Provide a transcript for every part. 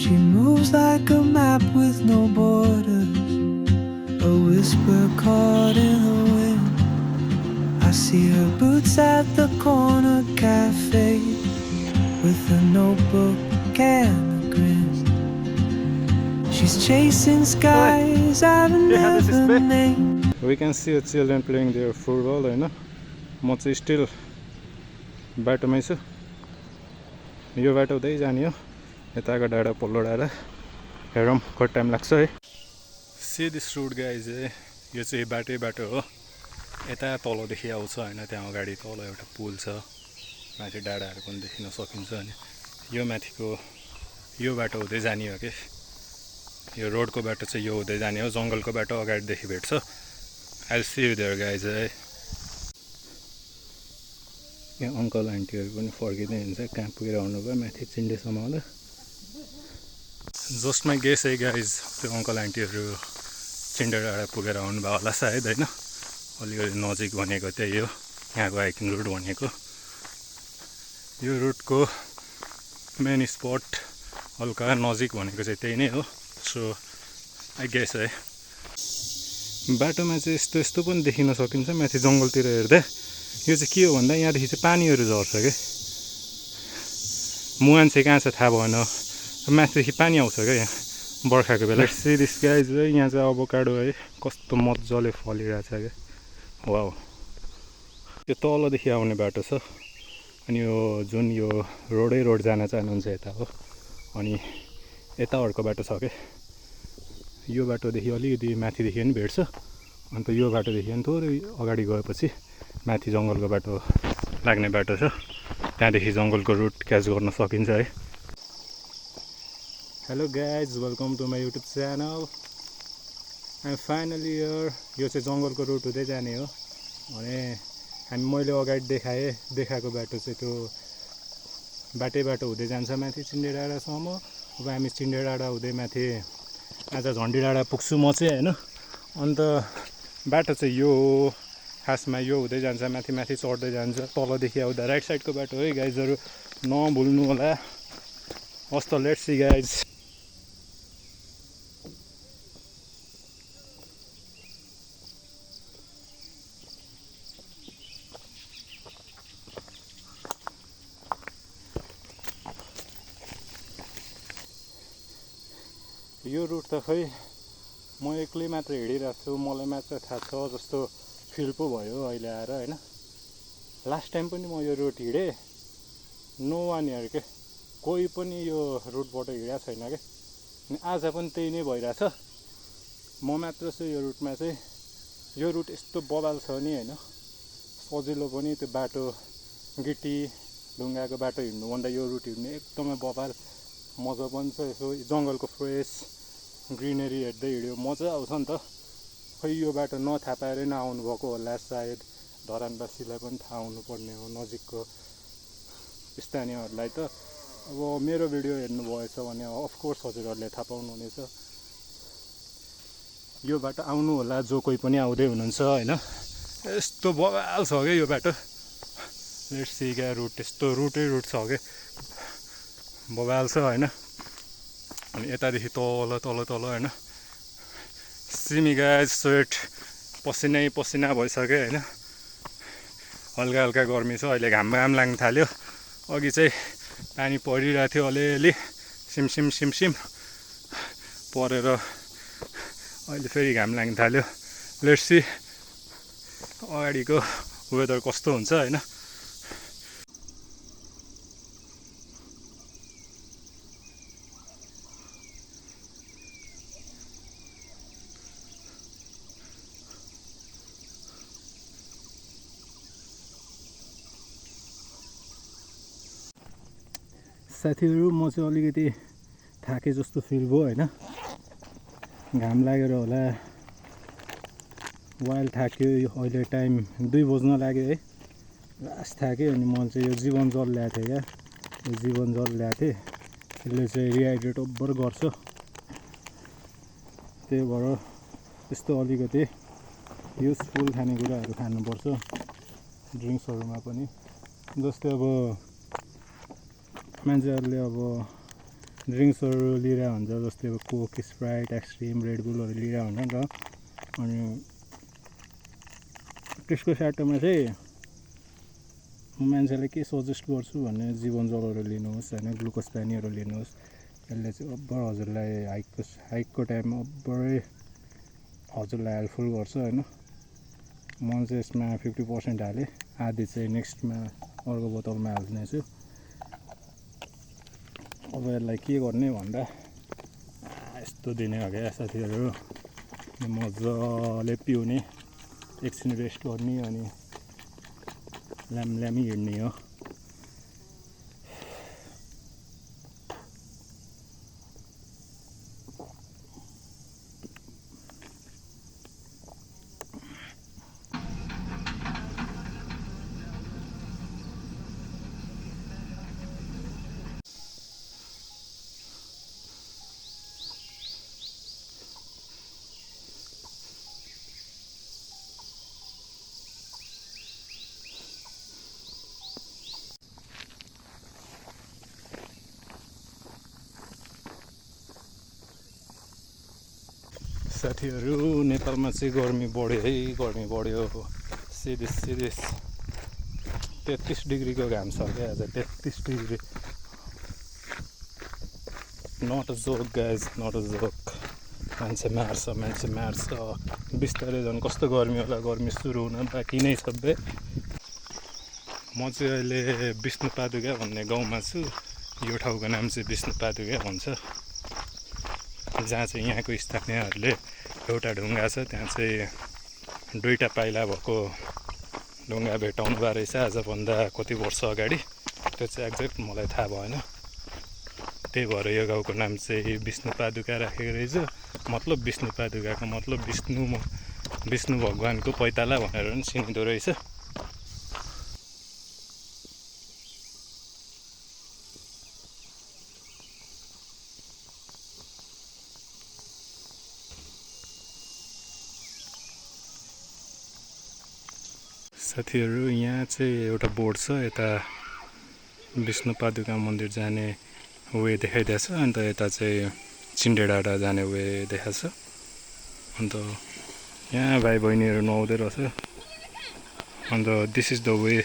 She moves like a map with no borders, a whisper caught in the wind. I see her boots at the corner cafe with a notebook and a grin. She's chasing skies I've never named. We can see children playing their football, हैन म चाहिँ still बाटोमै छु यो बाटो हुँदै जाने हो यताको डाँडा पल्लो डाँडा हेरौँ कति टाइम लाग्छ है सी दिस रोड गाइज यो चाहिँ बाटो हो यता तलदेखि आउँछ हैन त्यहाँ अगाडि तल एउटा पुल छ माथि डाँडाहरू पनि देखिन सकिन्छ अनि यो माथिको यो बाटो हुँदै जाने हो के यो रोडको बाटो चाहिँ यो हुँदै जाने हो जङ्गलको बाटो अगाडिदेखि भेट्छ I'll see you there guys यहाँ अङ्कल आन्टीहरू पनि फर्किँदै हुन्छ कहाँ पुगेर आउनुभयो माथि चिन्डेसम्म होला जस्ट माई गेस है गाइज त्यो अङ्कल आन्टीहरू चिन्डे डाँडा पुगेर आउनुभयो होला सायद होइन अलिकति नजिक भनेको त्यही हो यहाँको हाइकिङ रुट भनेको यो रुटको मेन स्पट हल्का नजिक भनेको चाहिँ त्यही नै हो सो आई गेस है बाटोमा चाहिँ यस्तो पनि देखिन सकिन्छ माथि जङ्गलतिर हेर्दा यो चाहिँ के हो भन्दा यहाँदेखि चाहिँ पानीहरू झर्छ क्या मुहान चाहिँ कहाँ छ थाहा भएन माथिदेखि पानी आउँछ क्या यहाँ बर्खाको बेला सिरिस गाइज है यहाँ चाहिँ अभोकाडो है कस्तो मजाले फलिरहेछ क्या वाउ यो तलदेखि आउने बाटो छ अनि यो जुन यो रोड जान चाहनुहुन्छ यता हो अनि यता अर्को बाटो छ क्या यो बाटोदेखि अलिकति माथिदेखि पनि भेट्छ अन्त यो बाटोदेखि पनि थोरै अगाडि गएपछि माथि जङ्गलको बाटो लाग्ने बाटो छ त्यहाँदेखि जङ्गलको रुट क्याच गर्न सकिन्छ है hello guys welcome to my YouTube channel I'm finally here यो चाहिँ जङ्गलको रुट हुँदै जाने हो भने मैले अगाडि देखाएको बाटो चाहिँ त्यो बाटो हुँदै जान्छ माथि चिन्डे डाँडासम्म अब हामी चिन्डे डाँडा हुँदै माथि आज झन्डी डाँडा पुग्छु म चाहिँ होइन अन्त बाटो चाहिँ यो हो खासमा यो हुँदै जान्छ माथि चढ्दै जान्छ तलदेखि आउँदा राइट साइडको बाटो है गाइजहरू नभुल्नु होला हस् त लेट्स सी गाइज यो रुट त खै म एक्लै मात्र हिँडिरहेको छु मलाई मात्र थाहा छ जस्तो फिल पो भयो अहिले आएर होइन लास्ट टाइम पनि म यो रुट हिँडेँ नो वान हियर के कोही पनि यो रुटबाट हिँडेको छैन क्या अनि आज पनि त्यही नै भइरहेछ म मात्र छु यो रुटमा चाहिँ यो रुट यस्तो बवाल छ नि होइन सजिलो पनि त्यो बाटो गिटी ढुङ्गाको बाटो हिँड्नुभन्दा यो रुट हिँड्नु एकदमै बवाल मजा पनि छ यसो जङ्गलको फ्रेस ग्रिनेरी हेर्दै हिँड्यो मजा आउँछ नि त खै यो बाटो नथाहा पाएरै नआउनु भएको होला सायद धरानवासीलाई पनि थाहा हुनुपर्ने हो नजिकको स्थानीयहरूलाई त अब मेरो भिडियो हेर्नुभएछ भने अफकोर्स हजुरहरूले थाहा पाउनुहुनेछ यो बाटो आउनु होला जो कोही पनि आउँदै हुनुहुन्छ होइन यस्तो बवाल छ क्या यो बाटो लेट्स सी क्या रुट यस्तो रुट छ क्या बवाल छ होइन अनि यतादेखि तल होइन सिमी गाइज स्वेट पसिना भइसक्यो होइन हल्का गर्मी छ अहिले घाम लाग्न थाल्यो अघि चाहिँ पानी परिरहेको थियो अलिअलि सिमसिम परेर अहिले फेरि घाम लाग्न थाल्यो लेट्स सी अगाडिको वेदर कस्तो हुन्छ होइन साथीहरू म चाहिँ अलिकति थाके जस्तो फिल भयो होइन घाम लागेर होला वाइल थाक्यो अहिले टाइम 2 बज्न लाग्यो है लास्ट थाक्यो अनि मैले चाहिँ यो जीवन जल ल्याएको थिएँ क्या यो जीवन जल ल्याएको थिएँ यसले चाहिँ रिहाइड्रेट ओभर गर्छ त्यही भएर यस्तो अलिकति युजफुल खानेकुराहरू खानुपर्छ ड्रिङ्क्सहरूमा पनि जस्तै अब मान्छेहरूले अब ड्रिङ्क्सहरू लिइरहेको हुन्छ, जस्तै अब कोक, स्प्राइट, एक्सट्रिम, रेडबुलहरू लिइरहेको हुन्छ नि त। अनि त्यसको साटोमा चाहिँ म मान्छेलाई के सजेस्ट गर्छु भने जीवन जलहरू लिनुहोस् होइन, ग्लुकोज पानीहरू लिनुहोस्। यसले चाहिँ अब्बर हजुरलाई हाइकको टाइममा अब्बरै हजुरलाई हेल्पफुल गर्छ होइन। म चाहिँ यसमा 50% हालेँ, आधी चाहिँ नेक्स्टमा अर्को बोतलमा हाल्नेछु। अब यसलाई के गर्ने भन्दा यस्तो दिने हो क्या साथीहरू, मजाले पिउने, एकछिन रेस्ट गर्ने, अनि ल्यामी हिँड्ने हो। साथीहरू नेपालमा चाहिँ गर्मी बढ्यो है, गर्मी बढ्यो। सिरियस 33 डिग्रीको घाम छ क्या आज, 33 degree. Not a joke guys, not a joke. मान्छे मार्छ। बिस्तारै झन् कस्तो गर्मी होला, गर्मी सुरु हुन बाँकी नै छ बे। म चाहिँ अहिले विष्णुपादुका भन्ने गाउँमा छु। यो ठाउँको नाम चाहिँ विष्णुपादुका भन्छ, जहाँ चाहिँ यहाँको स्थानीयहरूले एउटा ढुङ्गा छ, त्यहाँ चाहिँ 2टा पाइला भएको ढुङ्गा भेटाउनु भएको रहेछ आजभन्दा कति वर्ष अगाडि। त्यो चाहिँ एक्ज्याक्ट मलाई थाहा भएन। त्यही भएर यो गाउँको नाम चाहिँ विष्णुपादुका राखेको रहेछ। मतलब विष्णुपादुकाको मतलब विष्णु भगवानको पैताला भनेर पनि चिनिँदो रहेछ। साथीहरू यहाँ चाहिँ एउटा बोर्ड छ, यता विष्णुपादुका मन्दिर जाने वे देखाइदिएको छ, अन्त यता चाहिँ चिन्डे डाँडा जाने वे देखाएको छ। अन्त यहाँ भाइ बहिनीहरू नुहाउँदै रहेछ। अन्त दिस इज द वे,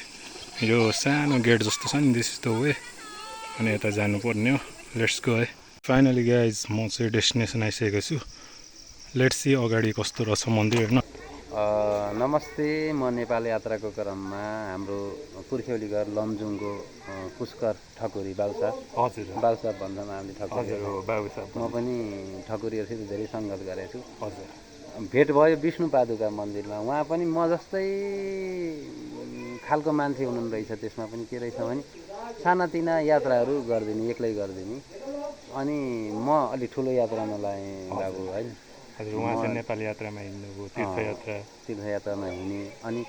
यो सानो गेट जस्तो छ नि, दिस इज द वे। अनि यता जानुपर्ने हो। लेट्स गो है। फाइनली गाइज म चाहिँ डेस्टिनेसन आइसकेको छु। लेट्स सी अगाडि कस्तो रहेछ मन्दिर होइन। नमस्ते, म नेपाल यात्राको क्रममा हाम्रो पुर्ख्यौली घर लमजुङको पुष्कर ठकुरी बाबु साहब भन्छौँ हामीले ठकुरी। म पनि ठकुरीहरूसित धेरै सङ्घर्ष गरेको छु। भेट भयो विष्णुपादुका मन्दिरमा। उहाँ पनि म जस्तै खालको मान्छे हुनुहुँदो रहेछ। त्यसमा पनि के रहेछ भने सानातिना यात्राहरू गरिदिने, एक्लै गरिदिने। अनि म अलिक ठुलो यात्रामा लागेँ बाबु होइन। उहाँ चाहिँ नेपाल यात्रामा हिँड्नुभयो, तीर्थयात्रामा हिँडेँ। अनि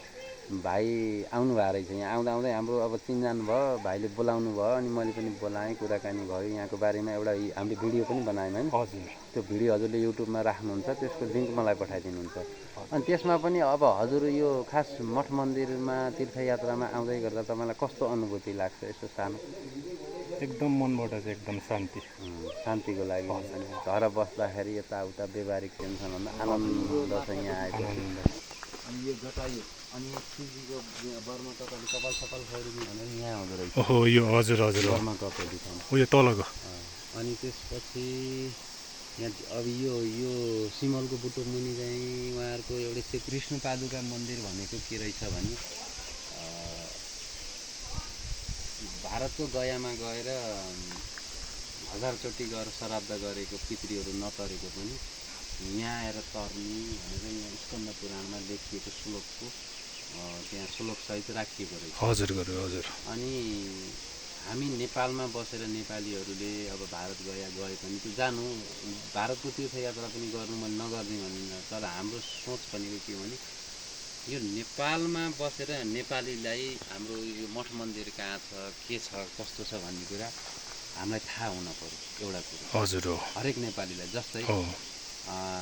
भाइ आउनु भएको रहेछ यहाँ। आउँदा हाम्रो अब चिनजान भयो, भाइले बोलाउनु भयो। अनि मैले पनि बोलाएँ, कुराकानी भयो यहाँको बारेमा। एउटा हामीले भिडियो पनि बनायौँ होइन। त्यो भिडियो हजुरले युट्युबमा राख्नुहुन्छ, त्यसको लिङ्क मलाई पठाइदिनुहुन्छ। अनि त्यसमा पनि अब हजुर यो खास मठ मन्दिरमा तीर्थयात्रामा आउँदै गर्दा तपाईँलाई कस्तो अनुभूति लाग्छ? यसो सानो एकदम मनबाट चाहिँ एकदम शान्तिको लागि। घर बस्दाखेरि यताउता व्यवहारिक टेन्सनभन्दा आनन्द छ यहाँ आएपछि। अनि यो जटायु अनि शिवजीको बर्मा कपाली कपाल सपाल खौरिने भनेर यहाँ हुँदो रहेछ। ओहो, यो हजुर बर्मा कपाली हो यो तलको। अनि त्यसपछि यहाँ अब यो सिमलको बुटो मुनि चाहिँ उहाँहरूको एउटै श्री विष्णुपादुका मन्दिर भनेको के रहेछ भने भारतको गयामा गएर 1000 चोटि गएर श्राद्ध गरेको पितृहरू नतरेको पनि यहाँ आएर तर्ने भनेर यहाँ स्कन्द पुराणमा लेखिएको श्लोकको त्यहाँ श्लोक सहित राखिएको रहेछ। हजुर। अनि हामी नेपालमा बसेर नेपालीहरूले अब भारत गए पनि त्यो जानु, भारतको तीर्थयात्रा पनि गर्नु मन नगर्ने भन्ने। तर हाम्रो सोच भनेको के हो भने यो नेपालमा बसेर नेपालीलाई हाम्रो यो मठ मन्दिर कहाँ छ, के छ, कस्तो छ भन्ने कुरा हामीलाई थाहा हुन पर्यो। एउटा कुरा हजुर हो, हरेक नेपालीलाई। जस्तै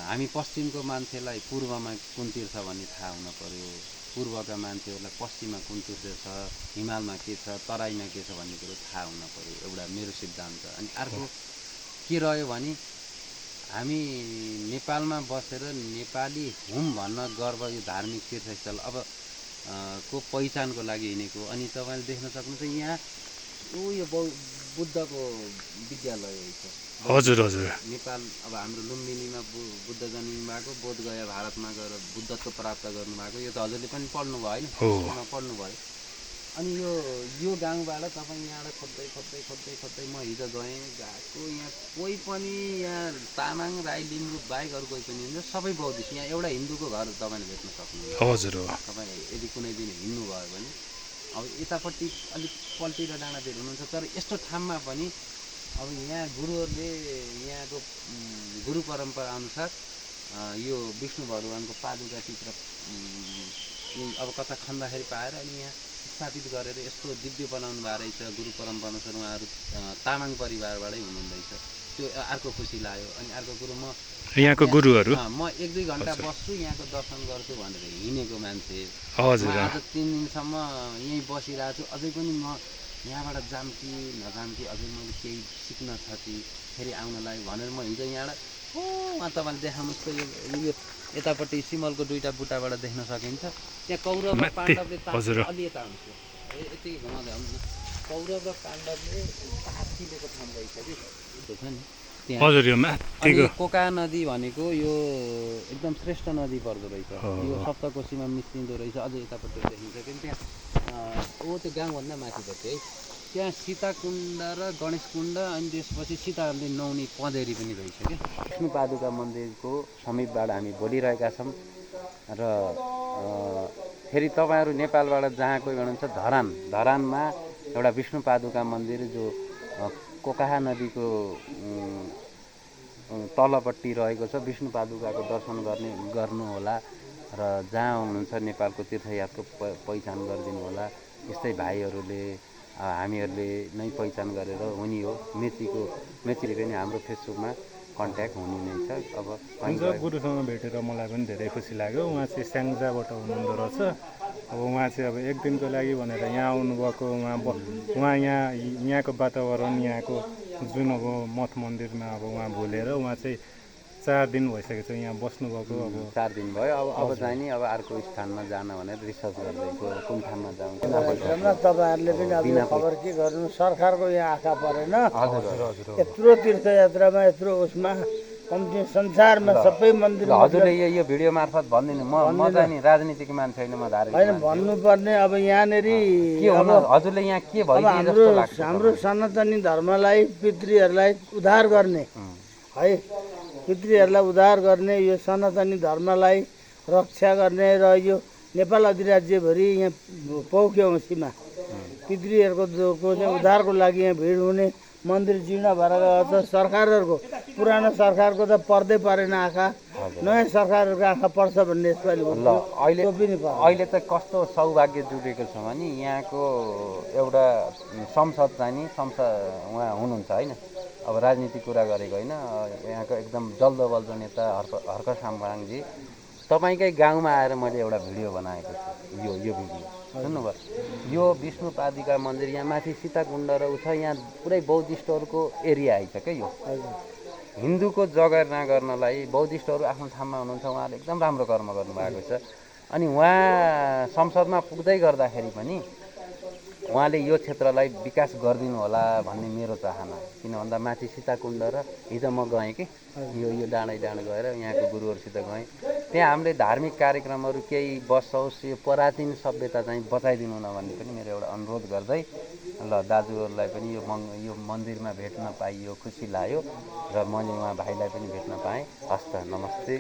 हामी पश्चिमको मान्छेलाई पूर्वमा कुन तीर्थ भन्ने थाहा हुन पर्यो, पूर्वका मान्छेहरूलाई पश्चिममा कुन तीर्थ छ, हिमालमा के छ, तराईमा के छ भन्ने कुरो थाहा हुन पर्यो। एउटा मेरो सिद्धान्त। अनि अर्को के रह्यो भने हामी नेपालमा बसेर नेपाली हौँ भन्न गर्व यो धार्मिक तीर्थस्थल अब को पहिचानको लागि हिँडेको। अनि तपाईँले देख्न सक्नुहुन्छ यहाँ यो बुद्धको विद्यालय छ। हजुर हजुर। नेपाल अब हाम्रो लुम्बिनीमा बुद्ध जन्मिनु भएको, बोधगया भारतमा गएर बुद्धत्व प्राप्त गर्नुभएको, यो त हजुरले पनि पढ्नुभयो होइन, स्कुलमा पढ्नुभयो। अनि यो गाउँबाट तपाईँ यहाँबाट खोज्दै खोज्दै खोज्दै खोज्दै म हिजो गएको, यहाँ कोही पनि यहाँ तामाङ राई लिम्बू बाहेक अरू कोही पनि हुन्छ, सबै बौद्धिस्ट। यहाँ एउटा हिन्दूको घर तपाईँले भेट्न सक्नुहुन्छ। हजुर हो। तपाईँ यदि कुनै दिन हिँड्नुभयो भने अब यतापट्टि अलिक पल्टी र डाँडातिर हुनुहुन्छ, तर यस्तो ठाउँमा पनि अब यहाँ गुरुहरूले यहाँको गुरु परम्परा अनुसार यो विष्णु भगवानको पादुका चित्र अब कता खन्दाखेरि पाएर अनि यहाँ स्थापित गरेर यस्तो दिव्य बनाउनु भएको रहेछ। गुरु परम्परा अनुसार उहाँहरू तामाङ परिवारबाटै हुनुहुँदैछ, त्यो अर्को खुसी लाग्यो। अनि अर्को कुरो म यहाँको गुरुहरू म 1-2 घन्टा बस्छु यहाँको दर्शन गर्छु भनेर हिँडेको मान्छे। हजुर। आज 3 दिनसम्म यहीँ बसिरहेको छु, अझै पनि म यहाँबाट जाम कि नजाम कि अझै मैले केही सिक्न छ कि फेरि आउनलाई भनेर म हिजो यहाँबाट उहाँ तपाईँले देखाउनुहोस् त यो यतापट्टि सिमलको 2टा बुट्टाबाट देख्न सकिन्छ। त्यहाँ कौरव र पाण्डवले अलि यता हुन्छ यति घुमाउँदै आउनु न। कौरव र पाण्डवले तासिलेको ठाउँ रहेछ कि त्यो छ नि त्यहाँ। हजुर यो माथिको कोका नदी भनेको यो एकदम श्रेष्ठ नदी पर्दो रहेछ। यो सप्तकोशीमा मिसिँदो रहेछ। अझै यतापट्टि देखिन्छ कि त्यहाँ त्यो गाउँभन्दा माथिपट्टि है, त्यहाँ सीताकुण्ड र गणेश कुण्ड अनि त्यसपछि सीताहरूले नुहाउने पँधेरी पनि रहेछ क्या। विष्णु पादुका मन्दिरको समीपबाट हामी बोलिरहेका छौँ। र फेरि तपाईँहरू नेपालबाट जहाँ कोही हुनुहुन्छ धरानमा एउटा विष्णु पादुका मन्दिर जो कोकाहा नदीको तलपट्टि रहेको छ। विष्णु पादुकाको दर्शन गर्नुहोला र जहाँ हुनुहुन्छ नेपालको तीर्थयात्रको पहिचान गरिदिनु होला। यस्तै भाइहरूले हामीहरूले नै पहिचान गरेर हुने हो। मेचीले पनि हाम्रो फेसबुकमा कन्ट्याक्ट हुने नै छ। अब गुरुसँग भेटेर मलाई पनि धेरै खुसी लाग्यो। उहाँ चाहिँ स्याङ्जाबाट हुनुहुँदो रहेछ। अब उहाँ चाहिँ अब 1 दिनको लागि भनेर यहाँ आउनुभएको। उहाँ यहाँको वातावरण, यहाँको जुन अब मठ मन्दिरमा अब उहाँ भुलेर उहाँ चाहिँ 4 दिन भइसकेको छ यहाँ बस्नुभएको। अब 4 दिन भयो। अब चाहिँ नि अब अर्को स्थानमा जान भनेर रिसर्च गर्दैछु कुन ठाउँमा जाउँ। तपाईँहरूले पनि अब यो खबर के गर्नु, सरकारको यहाँ आँखा परेन। हजुर। यत्रो तीर्थयात्रामा यत्रो उसमा कम्ती संसारमा सबै मन्दिर हजुरले यो भिडियो मार्फत भनिदिनु। म चाहिँ नि राजनीतिक मान्छे होइन, म धार्मिक होइन भन्नुपर्ने। अब यहाँनिर के हुनु हजुरले यहाँ के भइदिए जस्तो लाग्छ? हाम्रो सनातनी धर्मलाई पितृहरूलाई उद्धार गर्ने है, पितृहरूलाई उद्धार गर्ने, यो सनातनी धर्मलाई रक्षा गर्ने र यो नेपाल अधिराज्यभरि यहाँ पौक्यो औँसीमा पितृहरूको चाहिँ उद्धारको लागि यहाँ भिड हुने। मन्दिर जीर्ण भएर गएको छ। सरकारहरूको पुरानो सरकारको त पर्दै परेन आँखा, नयाँ सरकारहरूको आँखा पर्छ भन्ने यसपालि अहिले त कस्तो सौभाग्य जुटेको छ भने यहाँको एउटा संसद चाहिँ नि उहाँ हुनुहुन्छ होइन। अब राजनीतिक कुरा गरेको होइन, यहाँको एकदम जल्दो बल्दो नेता हर्क साम्बाङजी तपाईँकै गाउँमा आएर मैले एउटा भिडियो बनाएको छु। यो भिडियो सुन्नुभयो? यो विष्णु पादुका मन्दिर यहाँ माथि सीताकुण्ड र छ, यहाँ पुरै बौद्धिस्टहरूको एरिया आइछ क्या। यो हिन्दूको जगेर्ना गर्नलाई बौद्धिस्टहरू आफ्नो ठाउँमा हुनुहुन्छ, उहाँले एकदम राम्रो कर्म गर्नुभएको छ। अनि उहाँ संसदमा पुग्दै गर्दाखेरि पनि उहाँले यो क्षेत्रलाई विकास गरिदिनु होला भन्ने मेरो चाहना। किन भन्दा माथि सीताकुण्ड र हिजो म गएँ कि यो डाँडै गएर यहाँको गुरुहरूसित गएँ। त्यहाँ हामीले धार्मिक कार्यक्रमहरू केही बसोस्, यो प्राचीन सभ्यता चाहिँ बचाइदिनु न भन्ने पनि मेरो एउटा अनुरोध गर्दै ल दाजुहरूलाई पनि यो मन्दिरमा भेट्न पाइयो, खुसी लाग्यो र मैले उहाँ भाइलाई पनि भेट्न पाएँ। हस्त नमस्ते।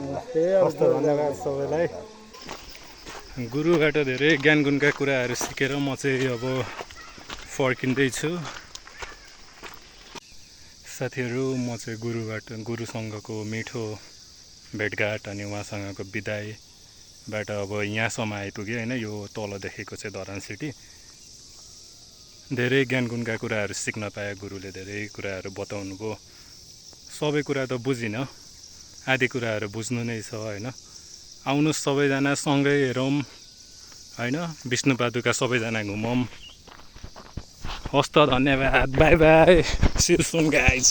धन्यवाद सबैलाई। गुरुबाट धेरै ज्ञान गुणका कुराहरू सिकेर म चाहिँ अब फर्किँदैछु। साथीहरू, म चाहिँ गुरुसँगको मिठो भेटघाट अनि उहाँसँगको बिदाईबाट अब यहाँसम्म आइपुग्यो होइन। यो तल देखेको चाहिँ धरान सिटी। धेरै ज्ञान गुणका कुराहरू सिक्न पाएँ। गुरुले धेरै कुराहरू बताउनु भयो। सबै कुरा त बुझिनँ, आदि कुराहरू बुझ्नु नै छ होइन। आउनुहोस् सबैजना सँगै हेरौँ होइन, विष्णु पादुका सबैजना घुमौँ। हस्त धन्यवाद, bye bye, see you soon guys.